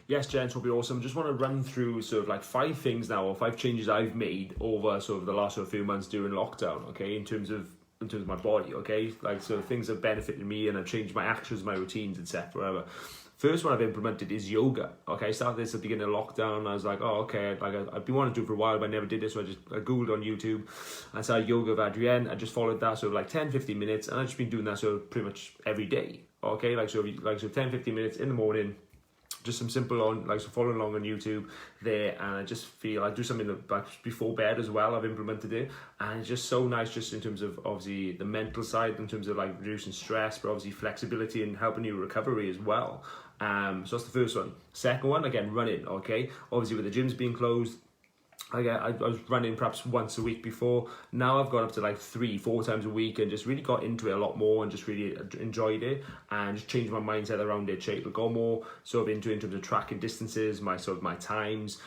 Yes, gents, will be awesome. Just want to run through sort of like 5 things now, or 5 changes I've made over sort of the last sort of few months during lockdown, okay, in terms of my body, okay, like so things have benefited me and I've changed my actions, my routines, etc. Whatever. First one I've implemented is yoga. Okay, I started this at the beginning of lockdown. I was like, oh, okay, like I've been wanting to do it for a while, but I never did it. So I googled on YouTube and saw yoga of Adrienne. I just followed that sort of like 10-15 minutes, and I've just been doing that sort of pretty much every day. Okay, like so 10-15 minutes in the morning. Just some simple so following along on YouTube there, and I just feel I do something like before bed as well. I've implemented it, and it's just so nice, just in terms of obviously the mental side, in terms of like reducing stress, but obviously flexibility and helping you recovery as well. So that's the first one. Second one, again, running. Okay, obviously with the gyms being closed, I was running perhaps once a week before. Now I've gone up to like 3-4 times a week, and just really got into it a lot more, and just really enjoyed it, and just changed my mindset around it. Go more sort of into in terms of tracking distances, my times,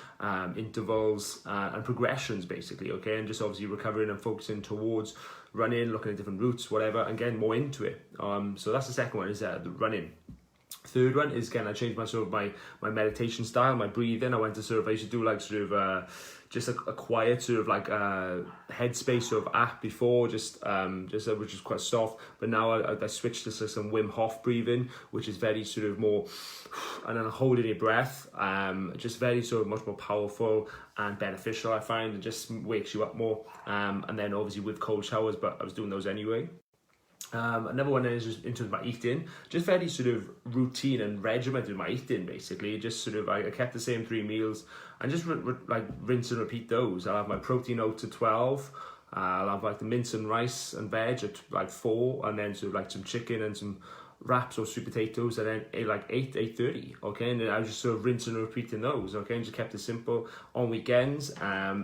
intervals, and progressions basically. Okay, and just obviously recovering and focusing towards running, looking at different routes, whatever, and getting more into it. So that's the second one, is the running. Third one is, again, I changed my meditation style, my breathing. I went to I used to do like just a quiet sort of like headspace sort of app before, just which is quite soft. But now I switched to some Wim Hof breathing, which is very sort of more, and then holding your breath, just very sort of much more powerful and beneficial, I find. It just wakes you up more. And then obviously with cold showers, but I was doing those anyway. Another one is just in terms of my eating, just very sort of routine and regimented my eating basically. Just sort of I kept the same 3 meals and just like rinse and repeat those. I'll have my protein oats at 12. I'll have like the mince and rice and veg at like 4, and then sort of like some chicken and some wraps or sweet potatoes, and then like 8:30. Okay, and then I was just sort of rinsing and repeating those. Okay, and just kept it simple on weekends.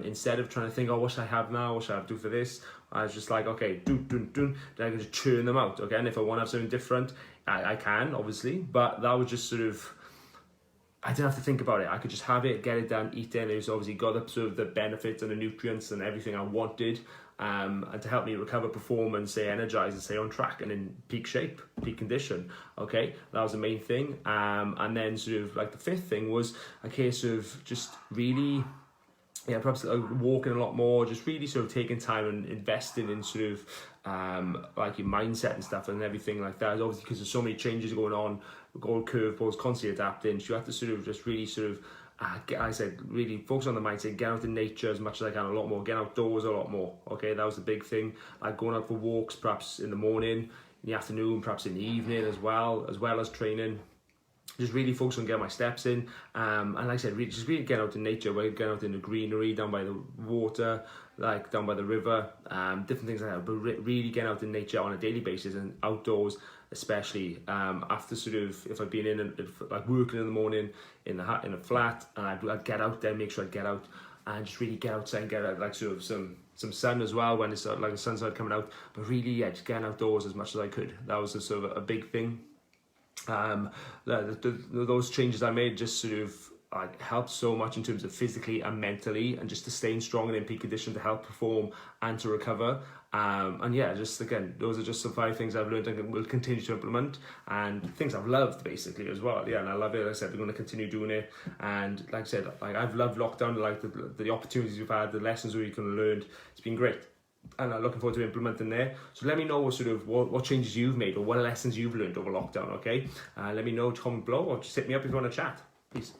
Instead of trying to think, oh, what should I have now? What should I do for this? I was just like, okay, then I can just churn them out. Okay, and if I want to have something different, I can obviously, but that was just sort of, I didn't have to think about it. I could just have it, get it done, eat it. And it was obviously got up sort of the benefits and the nutrients and everything I wanted, and to help me recover, perform, and stay energized and stay on track and in peak shape, peak condition. Okay, that was the main thing. And then sort of like the fifth thing was a case of just really, perhaps walking a lot more, just really sort of taking time and investing in sort of like your mindset and stuff and everything like that. Obviously, because there's so many changes going on, gold curveballs, constantly adapting. So you have to sort of just really sort of, really focus on the mindset, get out in nature as much as I can, a lot more, get outdoors a lot more. Okay, that was the big thing. Like going out for walks, perhaps in the morning, in the afternoon, perhaps in the evening as well as training. Just really focus on getting my steps in, and like I said, really get out in nature, get out in the greenery, down by the water, like down by the river, different things like that. But really get out in nature on a daily basis, and outdoors, especially after sort of, if I've been like working in the morning in a flat, and I'd get out there, make sure I'd get out and just really get outside and get out like sort of some sun as well when it's like the sun's coming out. But really, just getting outdoors as much as I could. That was sort of a big thing. Those changes I made just sort of helped so much in terms of physically and mentally, and just to staying strong and in peak condition to help perform and to recover. And yeah, just again, those are just some 5 things I've learned and will continue to implement, and things I've loved basically as well. Yeah, and I love it. Like I said, we're going to continue doing it. And like I said, like I've loved lockdown, like the opportunities we've had, the lessons we can learn. It's been great. And I'm looking forward to implementing there. So let me know what changes you've made or what lessons you've learned over lockdown, okay? Let me know, comment below, or just hit me up if you want to chat. Peace.